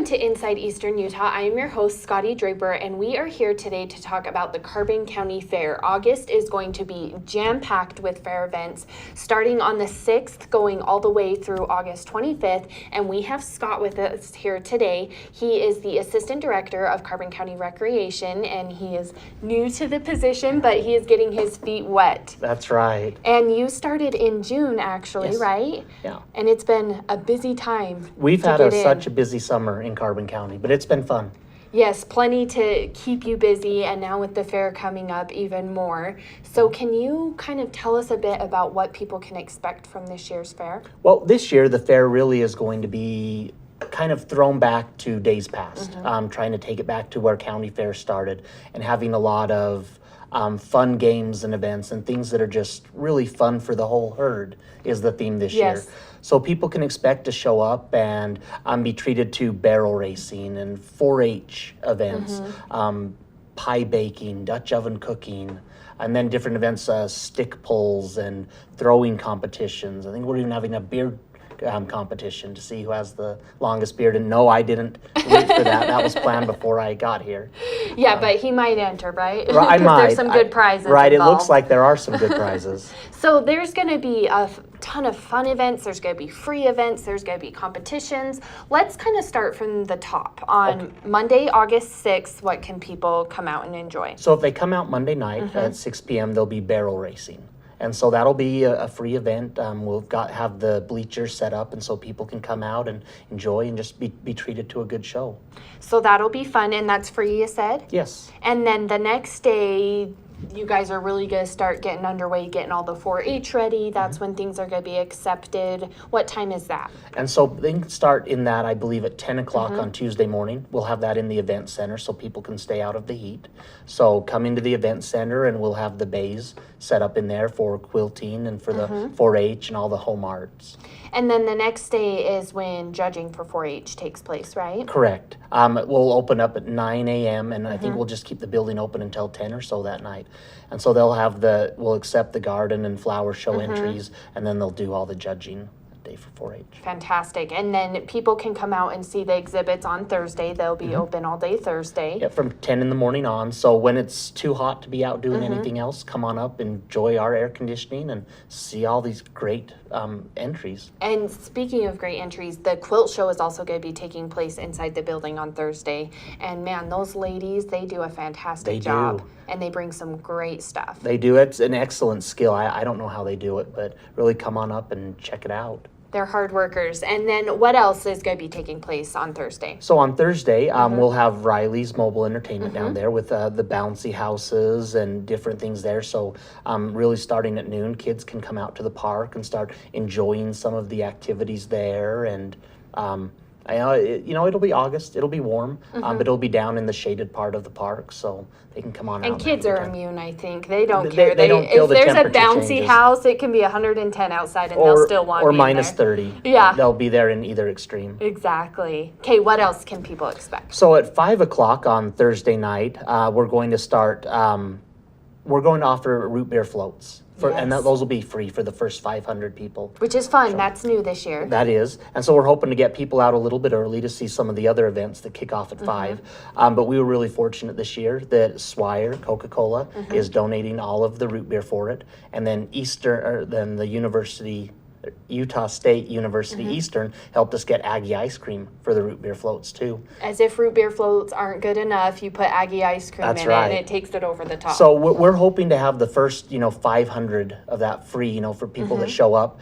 Welcome to Inside Eastern Utah. I am your host, Scotty Draper, and we are here today to talk about the Carbon County Fair. August is going to be jam-packed with fair events, starting on the 6th, going all the way through August 25th, and we have Scott with us here today. He is the Assistant Director of Carbon County Recreation, and he is new to the position, but he is getting his feet wet. That's right. And you started in June, actually, Yes. right? Yeah. And it's been a busy time. We've to had get in. such a busy summer in Carbon County, but it's been fun. Yes, plenty to keep you busy, and now with the fair coming up, even more. So can you kind of tell us a bit about what people can expect from this year's fair? Well, this year the fair really is going to be kind of thrown back to days past, trying to take it back to where county fair started and having a lot of fun games and events and things that are just really fun for the whole herd is the theme this Yes. year. So people can expect to show up and be treated to barrel racing and 4-H events, pie baking, Dutch oven cooking, and then different events, stick pulls and throwing competitions. I think we're even having a beard competition to see who has the longest beard. And no, I didn't wait for that. That was planned before I got here. Yeah, but he might enter, right? I might. There's some good prizes Right, involved. it looks like there are some good prizes. So there's going to be a ton of fun events. There's going to be free events. There's going to be competitions. Let's kind of start from the top. On Monday, August 6th, what can people come out and enjoy? So if they come out Monday night at 6 p.m., there'll be barrel racing. And so that'll be a free event. We'll have the bleachers set up, and so people can come out and enjoy and just be treated to a good show. So that'll be fun, and that's free, you said? Yes. And then the next day, you guys are really going to start getting underway, getting all the 4-H ready. That's when things are going to be accepted. What time is that? And so they can start in that, I believe, at 10 o'clock on Tuesday morning. We'll have that in the event center so people can stay out of the heat. So come into the event center and we'll have the bays set up in there for quilting and for the 4-H and all the home arts. And then the next day is when judging for 4-H takes place, right? Correct. We'll open up at 9 a.m. and I think we'll just keep the building open until 10 or so that night. And so we'll accept the garden and flower show entries, and then they'll do all the judging that day for 4-H. Fantastic. And then people can come out and see the exhibits on Thursday. They'll be open all day Thursday. Yeah, from 10 in the morning on. So when it's too hot to be out doing anything else, come on up, enjoy our air conditioning, and see all these great entries. And speaking of great entries, the quilt show is also going to be taking place inside the building on Thursday. And man, those ladies, they do a fantastic job. do. And they bring some great stuff. They do. It's an excellent skill. I don't know how they do it, but really come on up and check it out. They're hard workers. And then what else is going to be taking place on Thursday? So on Thursday, we'll have Riley's Mobile Entertainment down there with the bouncy houses and different things there. So really starting at noon, kids can come out to the park and start enjoying some of the activities there. And it'll be August. It'll be warm, but it'll be down in the shaded part of the park, so they can come on out. And kids have are a good time. immune, I think. They don't They- care. they don't feel if the there's a temperature bouncy changes. house, it can be 110 outside and they'll still want or you minus there. 30. Yeah. They'll be there in either extreme. Exactly. Okay, what else can people expect? So at 5 o'clock on Thursday night, we're going to start. We're going to offer root beer floats, and Yes. those will be free for the first 500 people. Which is fun. That's new this year. That is, and so we're hoping to get people out a little bit early to see some of the other events that kick off at 5. But we were really fortunate this year that Swire Coca-Cola is donating all of the root beer for it, and then then the Utah State University Eastern helped us get Aggie ice cream for the root beer floats too. As if root beer floats aren't good enough, you put Aggie ice cream That's in right. it and it takes it over the top. So we're hoping to have the first 500 of that free for people that show up.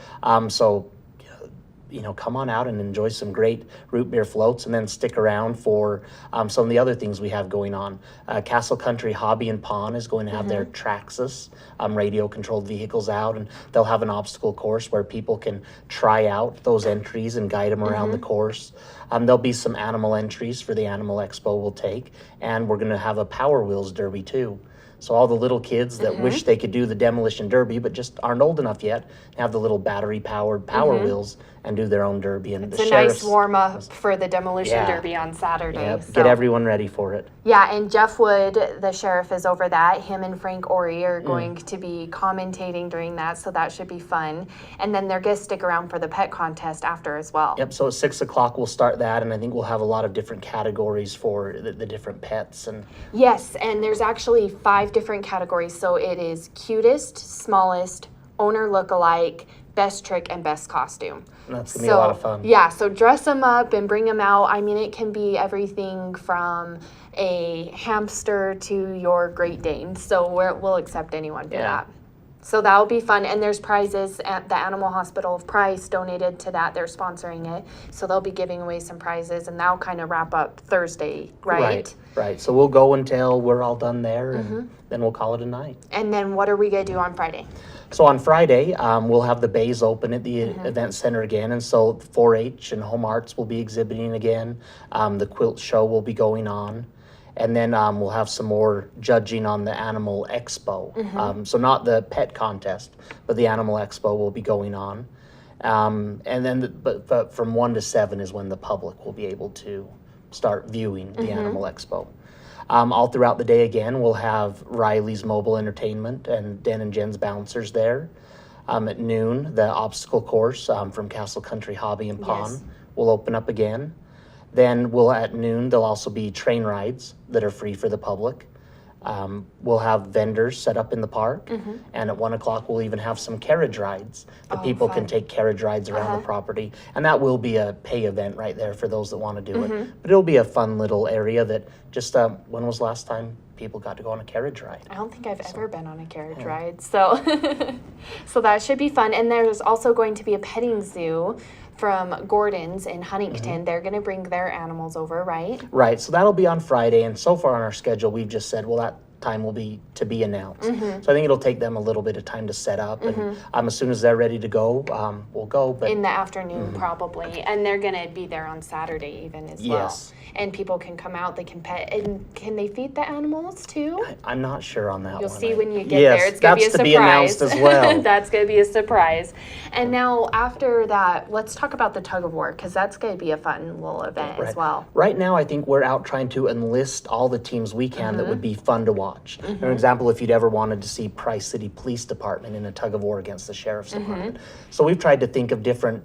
Come on out and enjoy some great root beer floats, and then stick around for some of the other things we have going on. Castle Country Hobby and Pawn is going to have their Traxxas radio-controlled vehicles out, and they'll have an obstacle course where people can try out those entries and guide them around the course. There'll be some animal entries for the Animal Expo we'll take, and we're going to have a Power Wheels Derby too. So all the little kids that wish they could do the demolition derby but just aren't old enough yet have the little battery-powered Power Wheels and do their own derby. And it's the a sheriff's nice warm-up for the demolition Yeah. derby on Saturday. Yep, so. get everyone ready for it. Yeah, and Jeff Wood, the sheriff, is over that. Him and Frank Ori are going to be commentating during that, so that should be fun. And then they're going to stick around for the pet contest after as well. Yep, so at 6 o'clock we'll start that, and I think we'll have a lot of different categories for the different pets. And Yes, and there's actually 5 different categories. So it is cutest, smallest, owner lookalike, best trick, and best costume. that's gonna be a lot of fun. Yeah, so dress them up and bring them out. I mean, it can be everything from a hamster to your Great Dane. So we'll accept anyone for Yeah. that. So that'll be fun. And there's prizes at the Animal Hospital of Price donated to that. They're sponsoring it. So they'll be giving away some prizes, and that'll kind of wrap up Thursday, right? Right. So we'll go until we're all done there, Mm-hmm. and then we'll call it a night. And then what are we going to do on Friday? So on Friday, we'll have the bays open at the Mm-hmm. event center again, and so 4-H and Home Arts will be exhibiting again. The quilt show will be going on, and then we'll have some more judging on the Animal Expo. Mm-hmm. So not the pet contest, but the Animal Expo will be going on. And then, but from 1 to 7 is when the public will be able to start viewing the Animal Expo. All throughout the day again, we'll have Riley's Mobile Entertainment and Den and Jen's Bouncers there. At noon, the obstacle course from Castle Country Hobby and Pond Yes. will open up again. Then at noon, there'll also be train rides that are free for the public. We'll have vendors set up in the park, and at 1 o'clock we'll even have some carriage rides that Oh, people fun. can take carriage rides around the property, and that will be a pay event right there for those that want to do it. But it'll be a fun little area that just when was the last time people got to go on a carriage ride? I don't think I've ever been on a carriage ride, so so that should be fun. And there's also going to be a petting zoo from Gordon's in Huntington. They're going to bring their animals over, right? Right, so that'll be on Friday, and so far on our schedule, we've just said, well, that time will be to be announced. So I think it'll take them a little bit of time to set up, and as soon as they're ready to go, we'll go. But In the afternoon, probably. And they're going to be there on Saturday even as well. Yes. And people can come out, they can pet, and can they feed the animals too? I'm not sure on that You'll one. see when you get Yes, there. It's going to be a that's to surprise. be announced as well. That's going to be a surprise. And now after that, let's talk about the tug of war, because that's going to be a fun little event as well. Right now, I think we're out trying to enlist all the teams we can that would be fun to watch. For example, if you'd ever wanted to see Price City Police Department in a tug of war against the Sheriff's Department. So we've tried to think of different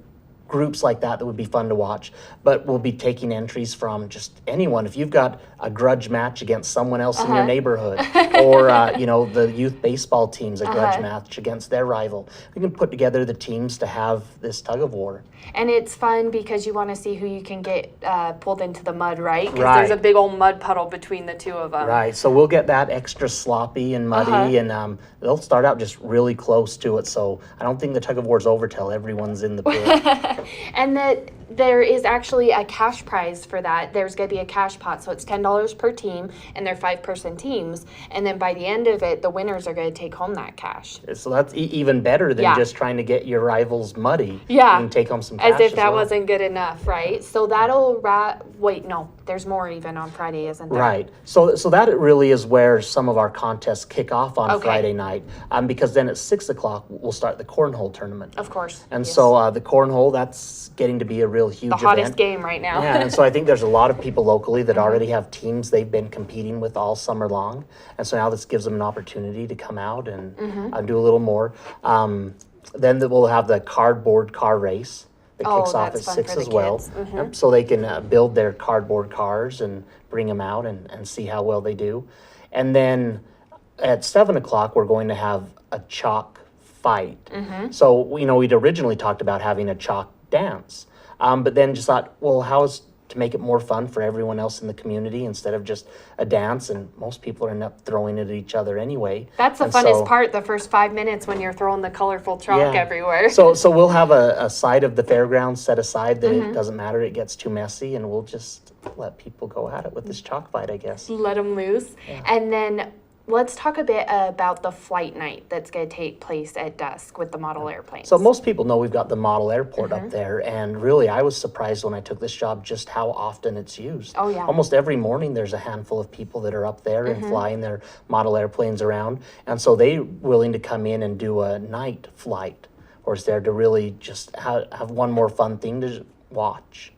groups like that would be fun to watch, but we'll be taking entries from just anyone. If you've got a grudge match against someone else in your neighborhood, or the youth baseball team's a grudge match against their rival, we can put together the teams to have this tug of war. And it's fun because you want to see who you can get pulled into the mud, right? Because Right. there's a big old mud puddle between the two of them. Right, so we'll get that extra sloppy and muddy, and they'll start out just really close to it. So I don't think the tug of war's over till everyone's in the pit. And that there is actually a cash prize for that. There's going to be a cash pot, so it's $10 per team, and they're 5-person teams. And then by the end of it, the winners are going to take home that cash. So that's even better than Yeah. just trying to get your rivals muddy. Yeah. You can take home some cash As if that well. wasn't good enough, right? So that'll wait, no, there's more even on Friday, isn't there? Right. So that really is where some of our contests kick off on Okay. Friday night, because then at 6 o'clock we'll start the cornhole tournament. Of course. And yes. so the cornhole, that's getting to be a real huge the hottest event. game right now. Yeah, and so I think there's a lot of people locally that already have teams they've been competing with all summer long, and so now this gives them an opportunity to come out and do a little more. Then we'll have the cardboard car race that Oh, kicks off at that's fun 6 for the as well. kids. Yep, so they can build their cardboard cars and bring them out and see how well they do. And then at 7 o'clock, we're going to have a chalk fight. So, we'd originally talked about having a chalk dance, but then just thought, well, how is to make it more fun for everyone else in the community instead of just a dance, and most people end up throwing it at each other anyway. That's the And funnest so- part, the first 5 minutes when you're throwing the colorful chalk Yeah. everywhere. So we'll have a side of the fairgrounds set aside that Mm-hmm. it doesn't matter, it gets too messy, and we'll just let people go at it with this chalk fight, I guess. Let them loose. And then let's talk a bit about the flight night that's going to take place at dusk with the model airplanes. So most people know we've got the model airport Mm-hmm. up there, and really I was surprised when I took this job just how often it's used. Oh, yeah. Almost every morning there's a handful of people that are up there Mm-hmm. and flying their model airplanes around, and so they're willing to come in and do a night flight, or is there to really just have one more fun thing to watch.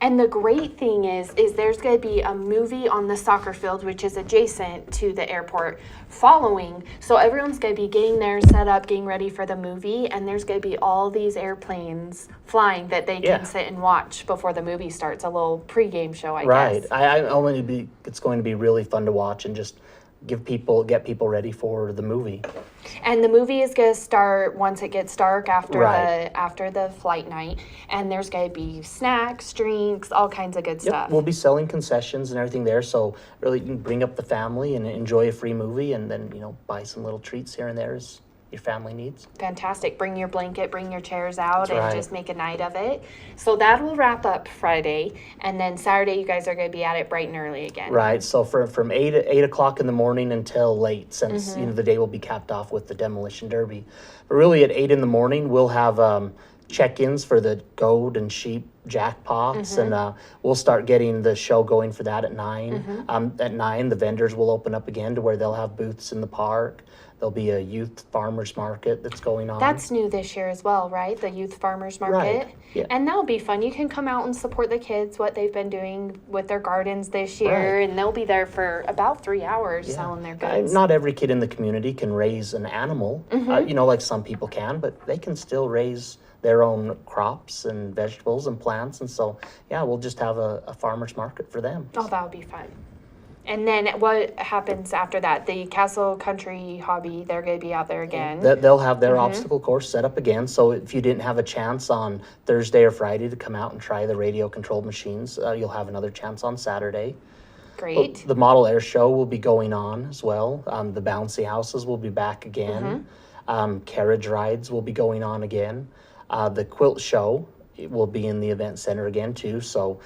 And the great thing is there's going to be a movie on the soccer field, which is adjacent to the airport, following. So everyone's going to be getting there, set up, getting ready for the movie, and there's going to be all these airplanes flying that they Yeah. can sit and watch before the movie starts. A little pregame show, I Right. guess. It's going to be really fun to watch and just get people ready for the movie. And the movie is going to start once it gets dark after Right. after the flight night, and there's going to be snacks, drinks, all kinds of good Yep, stuff. we'll be selling concessions and everything there, so really you can bring up the family and enjoy a free movie, and then buy some little treats here and there as your family needs. Fantastic. Bring your blanket, bring your chairs out, That's and right. just make a night of it. So that will wrap up Friday, and then Saturday you guys are going to be at it bright and early again. Right. So from 8 o'clock in the morning until late, since Mm-hmm. the day will be capped off with the demolition derby. But really, at 8 in the morning, we'll have check-ins for the goat and sheep jackpots, Mm-hmm. and we'll start getting the show going for that at 9. Mm-hmm. At 9, the vendors will open up again to where they'll have booths in the park. There'll be a youth farmers market that's going on. That's new this year as well, right? The Youth Farmers Market. Right, yeah. And that'll be fun. You can come out and support the kids, what they've been doing with their gardens this year, Right. and they'll be there for about 3 hours Yeah. selling their goods. Not every kid in the community can raise an animal, like some people can, but they can still raise their own crops and vegetables and plants. And so, yeah, we'll just have a farmer's market for them. Oh, that would be fun. And then what happens after that? The Castle Country Hobby, they're going to be out there again. They'll have their obstacle course set up again. So if you didn't have a chance on Thursday or Friday to come out and try the radio-controlled machines, you'll have another chance on Saturday. Great. The model air show will be going on as well. The bouncy houses will be back again. Carriage rides will be going on again. The quilt show will be in the event center again too. So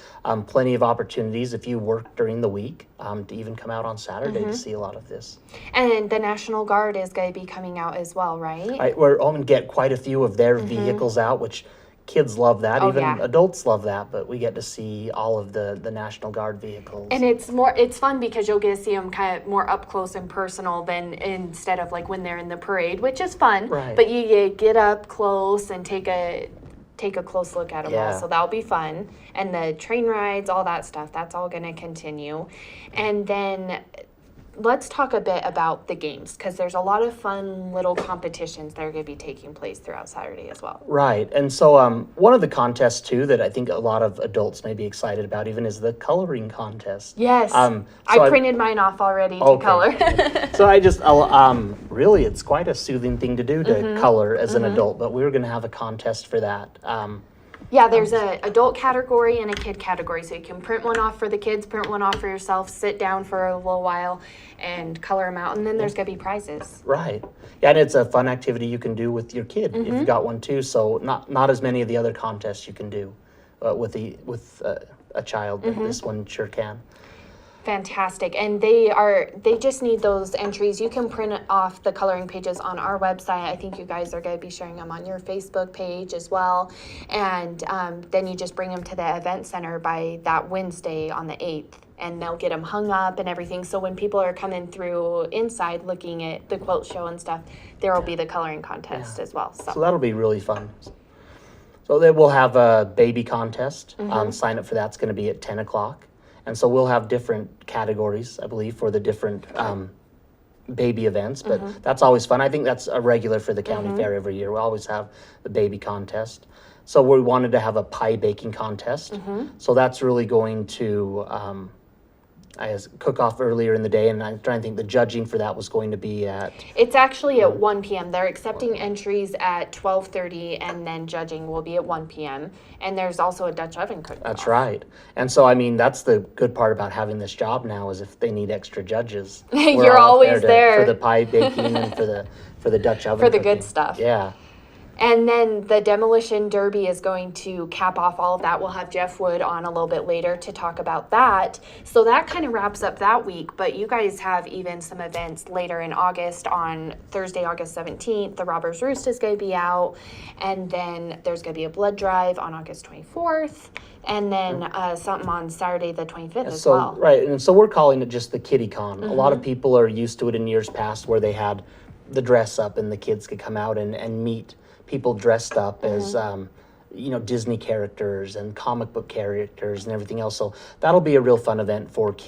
plenty of opportunities if you work during the week to even come out on Saturday to see a lot of this. And the National Guard is going to be coming out as well, right? We're going to get quite a few of their vehicles out, which kids love that. Oh, Even yeah. adults love that, but we get to see all of the National Guard vehicles. And it's fun because you'll get to see them kind of more up close and personal than instead of like when they're in the parade, which is fun. Right. But you get up close and take a close look at them all. Yeah. So that'll be fun. And the train rides, all that stuff, that's all going to continue. And then let's talk a bit about the games, because there's a lot of fun little competitions that are going to be taking place throughout Saturday as well. Right. And so one of the contests too that I think a lot of adults may be excited about even is the coloring contest. Yes. I printed mine off already to Okay. color. So really, it's quite a soothing thing to do to color as an adult, but we were going to have a contest for that. Yeah, there's a adult category and a kid category, so you can print one off for the kids, print one off for yourself, sit down for a little while and color them out, and then there's going to be prizes. Right. Yeah, and it's a fun activity you can do with your kid if you've got one too. So not as many of the other contests you can do with a child, but this one sure can. Fantastic. And they just need those entries. You can print off the coloring pages on our website. I think you guys are going to be sharing them on your Facebook page as well. And then you just bring them to the event center by that Wednesday on the 8th. And they'll get them hung up and everything. So when people are coming through inside looking at the quilt show and stuff, there will be the coloring contest as well. So that'll be really fun. So then we'll have a baby contest. Sign up for that's going to be at 10 o'clock. And so we'll have different categories, I believe, for the different baby events. But that's always fun. I think that's a regular for the county fair every year. We always have the baby contest. So we wanted to have a pie baking contest. So that's really going to cook off earlier in the day. And I'm trying to think the judging for that was going to be at... It's actually at 1 p.m. They're accepting entries at 12:30, and then judging will be at 1 p.m. And there's also a Dutch oven cook-off. That's right. And so, I mean, that's the good part about having this job now is if they need extra judges. we're You're all up always there. for the pie baking and for the Dutch oven For the cooking. good stuff. Yeah. And then the Demolition Derby is going to cap off all of that. We'll have Jeff Wood on a little bit later to talk about that. So that kind of wraps up that week. But you guys have even some events later in August. On Thursday, August 17th, the Robbers Roost is going to be out. And then there's going to be a blood drive on August 24th. And then something on Saturday the 25th as So, well. right. And so we're calling it just the Kiddie Con. A lot of people are used to it in years past where they had the dress up and the kids could come out and meet people dressed up as Disney characters and comic book characters and everything else. So that'll be a real fun event for kids.